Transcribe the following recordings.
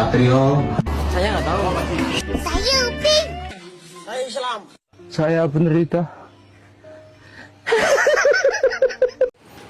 Satrio. Saya nggak tahu. Saya Upin. Saya Islam. Saya penderita.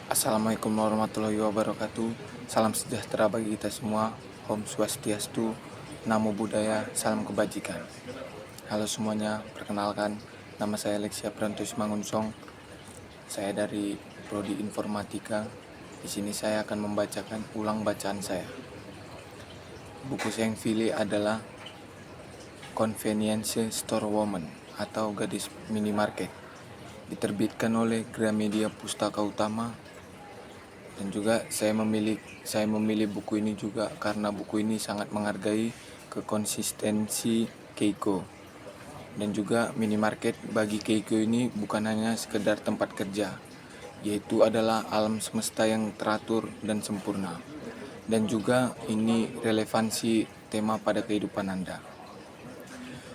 Assalamualaikum warahmatullahi wabarakatuh. Salam sejahtera bagi kita semua. Om Swastiastu, Namo Buddhaya, salam kebajikan. Halo semuanya, perkenalkan nama saya Alexia Prantus Mangunsong. Saya dari Prodi Informatika. Di sini saya akan membacakan ulang bacaan saya. Buku saya yang pilih adalah Convenience Store Woman atau Gadis Minimarket. Diterbitkan oleh Gramedia Pustaka Utama. Dan juga saya memilih buku ini juga karena buku ini sangat menghargai kekonsistensi Keiko. Dan juga minimarket bagi Keiko ini bukan hanya sekedar tempat kerja, yaitu adalah alam semesta yang teratur dan sempurna. Dan juga ini relevansi tema pada kehidupan Anda.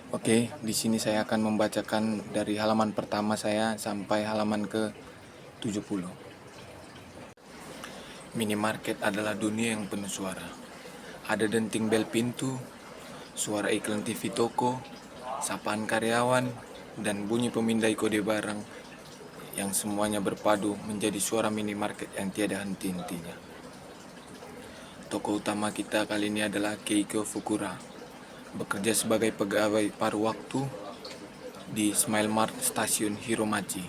Oke, di sini saya akan membacakan dari halaman pertama saya sampai halaman ke-70. Minimarket adalah dunia yang penuh suara. Ada denting bel pintu, suara iklan TV toko, sapaan karyawan, dan bunyi pemindai kode barang yang semuanya berpadu menjadi suara minimarket yang tiada henti-hentinya. Tokoh utama kita kali ini adalah Keiko Fukura, bekerja sebagai pegawai paruh waktu di Smile Mart Stasiun Hiromachi.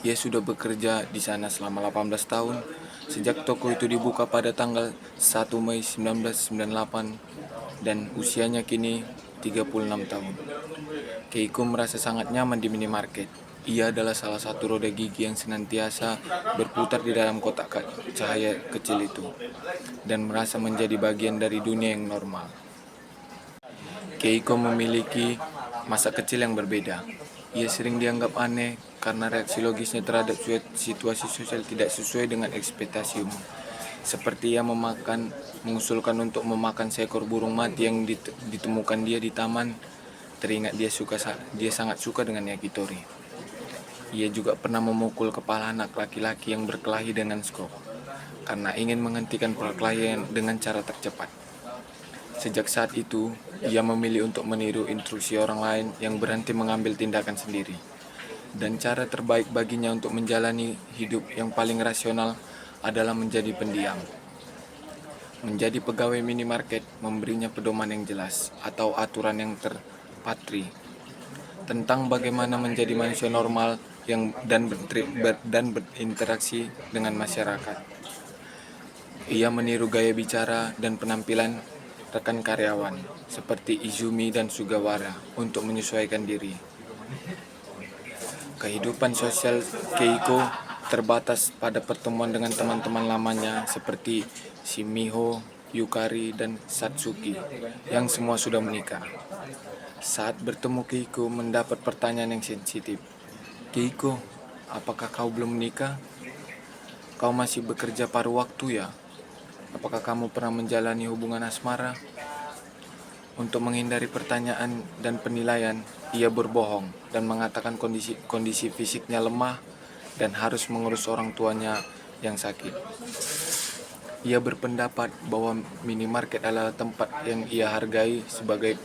Ia sudah bekerja di sana selama 18 tahun, sejak toko itu dibuka pada tanggal 1 Mei 1998 dan usianya kini 36 tahun. Keiko merasa sangat nyaman di minimarket. Ia adalah salah satu roda gigi yang senantiasa berputar di dalam kotak cahaya kecil itu dan merasa menjadi bagian dari dunia yang normal. Keiko memiliki masa kecil yang berbeda. Ia sering dianggap aneh karena reaksi logisnya terhadap situasi sosial tidak sesuai dengan ekspektasi umum. Seperti ia mengusulkan untuk memakan seekor burung mati yang ditemukan dia di taman. Teringat dia sangat suka dengan yakitori. Ia juga pernah memukul kepala anak laki-laki yang berkelahi dengan skop karena ingin menghentikan perkelahian dengan cara tercepat. Sejak saat itu, ia memilih untuk meniru instruksi orang lain yang berhenti mengambil tindakan sendiri. Dan cara terbaik baginya untuk menjalani hidup yang paling rasional adalah menjadi pendiam. Menjadi pegawai minimarket memberinya pedoman yang jelas atau aturan yang terpatri tentang bagaimana menjadi manusia normal dan berinteraksi dengan masyarakat. Ia meniru gaya bicara dan penampilan rekan karyawan seperti Izumi dan Sugawara untuk menyesuaikan diri. Kehidupan sosial Keiko terbatas pada pertemuan dengan teman-teman lamanya seperti Shimiho, Yukari, dan Satsuki yang semua sudah menikah. Saat bertemu Keiko mendapat pertanyaan yang sensitif. Keiko, apakah kau belum menikah? Kau masih bekerja paruh waktu ya? Apakah kamu pernah menjalani hubungan asmara? Untuk menghindari pertanyaan dan penilaian, ia berbohong dan mengatakan kondisi fisiknya lemah dan harus mengurus orang tuanya yang sakit. Ia berpendapat bahwa minimarket adalah tempat yang ia hargai sebagai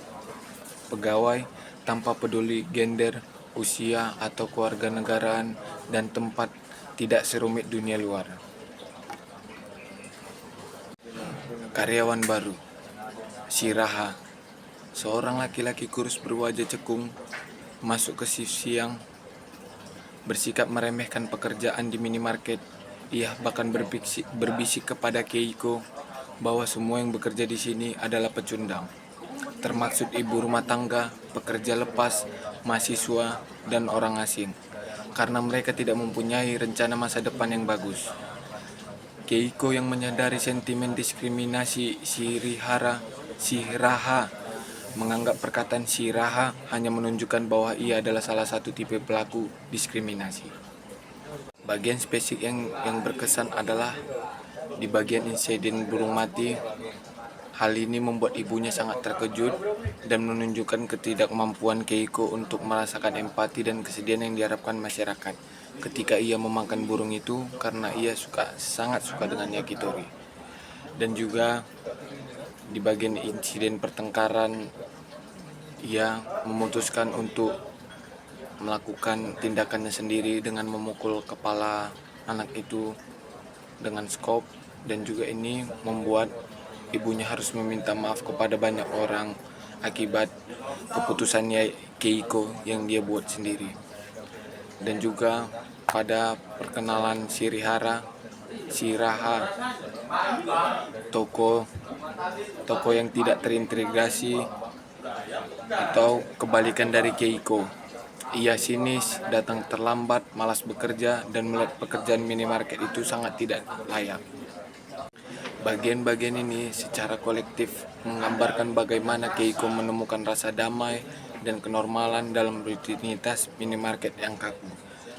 pegawai tanpa peduli gender, usia, atau kewarganegaraan, dan tempat tidak serumit dunia luar. Karyawan baru, Shiraha, seorang laki-laki kurus berwajah cekung, masuk ke shift siang, bersikap meremehkan pekerjaan di minimarket. Ia bahkan berbisik kepada Keiko bahwa semua yang bekerja di sini adalah pecundang, termaksud ibu rumah tangga, pekerja lepas, mahasiswa, dan orang asing, karena mereka tidak mempunyai rencana masa depan yang bagus. Keiko yang menyadari sentimen diskriminasi Shiraha menganggap perkataan Shiraha hanya menunjukkan bahwa ia adalah salah satu tipe pelaku diskriminasi. Bagian spesifik yang berkesan adalah di bagian insiden burung mati. Hal ini membuat ibunya sangat terkejut dan menunjukkan ketidakmampuan Keiko untuk merasakan empati dan kesedihan yang diharapkan masyarakat ketika ia memakan burung itu karena ia sangat suka dengan yakitori. Dan juga di bagian insiden pertengkaran, ia memutuskan untuk melakukan tindakannya sendiri dengan memukul kepala anak itu dengan skop, dan juga ini membuat ibunya harus meminta maaf kepada banyak orang akibat keputusannya Keiko yang dia buat sendiri. Dan juga pada perkenalan Shiraha, toko yang tidak terintegrasi atau kebalikan dari Keiko. Ia sinis, datang terlambat, malas bekerja, dan melihat pekerjaan minimarket itu sangat tidak layak. Bagian-bagian ini secara kolektif menggambarkan bagaimana Keiko menemukan rasa damai dan kenormalan dalam rutinitas minimarket yang kaku,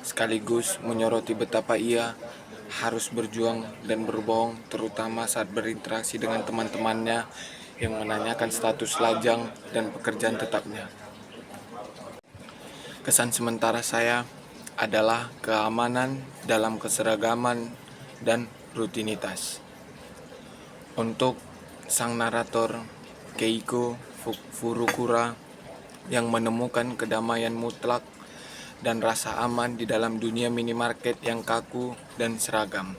sekaligus menyoroti betapa ia harus berjuang dan berbohong, terutama saat berinteraksi dengan teman-temannya yang menanyakan status lajang dan pekerjaan tetapnya. Kesan sementara saya adalah keamanan dalam keseragaman dan rutinitas. Untuk sang narator Keiko Furukura yang menemukan kedamaian mutlak dan rasa aman di dalam dunia minimarket yang kaku dan seragam.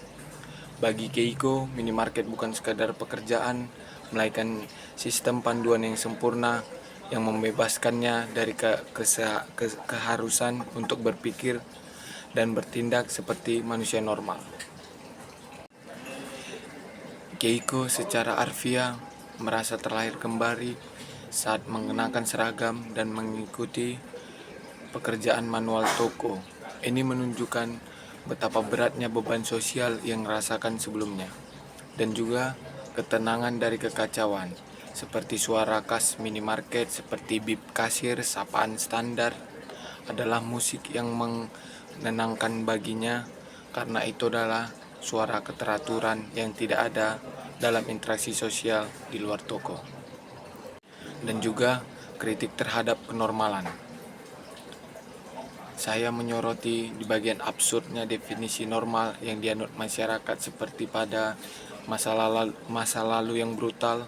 Bagi Keiko, minimarket bukan sekadar pekerjaan, melainkan sistem panduan yang sempurna yang membebaskannya dari keharusan untuk berpikir dan bertindak seperti manusia normal. Keiko secara harfiah merasa terlahir kembali saat mengenakan seragam dan mengikuti pekerjaan manual toko. Ini menunjukkan betapa beratnya beban sosial yang dirasakan sebelumnya, dan juga ketenangan dari kekacauan, seperti suara khas minimarket seperti bip kasir, sapaan standar, adalah musik yang menenangkan baginya, karena itu adalah suara keteraturan yang tidak ada dalam interaksi sosial di luar toko. Dan juga kritik terhadap kenormalan. Saya menyoroti di bagian absurdnya definisi normal yang dianut masyarakat, seperti pada masa lalu yang brutal.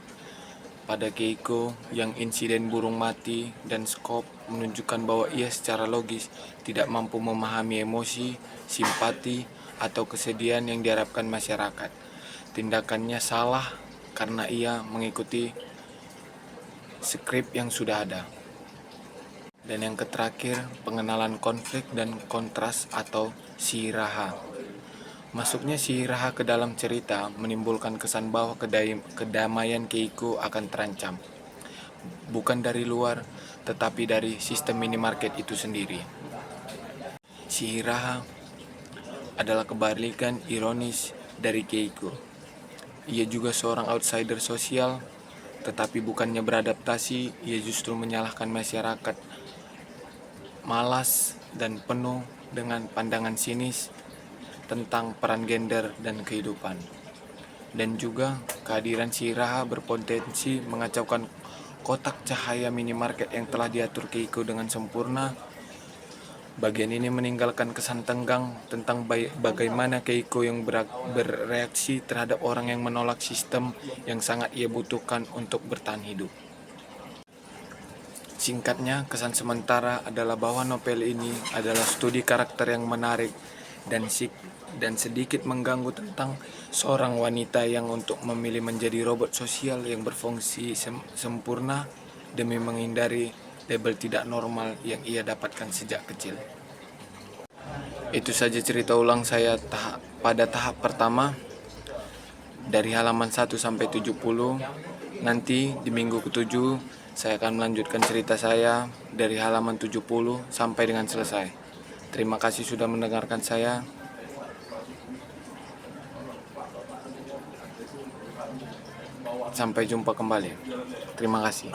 Pada Keiko, yang insiden burung mati dan skop menunjukkan bahwa ia secara logis tidak mampu memahami emosi, simpati, atau kesedihan yang diharapkan masyarakat. Tindakannya salah karena ia mengikuti skrip yang sudah ada. Dan yang terakhir, pengenalan konflik dan kontras atau Shiraha. Masuknya Shiraha ke dalam cerita menimbulkan kesan bahwa kedamaian Keiko akan terancam, bukan dari luar, tetapi dari sistem minimarket itu sendiri. Shiraha adalah kebalikan ironis dari Keiko. Ia juga seorang outsider sosial, tetapi bukannya beradaptasi, ia justru menyalahkan masyarakat malas dan penuh dengan pandangan sinis tentang peran gender dan kehidupan. Dan juga kehadiran Shiraha berpotensi mengacaukan kotak cahaya minimarket yang telah diatur Keiko dengan sempurna. Bagian ini meninggalkan kesan tenggang tentang bagaimana Keiko yang bereaksi terhadap orang yang menolak sistem yang sangat ia butuhkan untuk bertahan hidup. Singkatnya, kesan sementara adalah bahwa novel ini adalah studi karakter yang menarik dan sedikit mengganggu tentang seorang wanita yang untuk memilih menjadi robot sosial yang berfungsi sempurna demi menghindari label tidak normal yang ia dapatkan sejak kecil. Itu saja cerita ulang saya pada tahap pertama dari halaman 1 sampai 70. Nanti di minggu ke-7 saya akan melanjutkan cerita saya dari halaman 70 sampai dengan selesai. Terima kasih sudah mendengarkan saya. Sampai jumpa kembali. Terima kasih.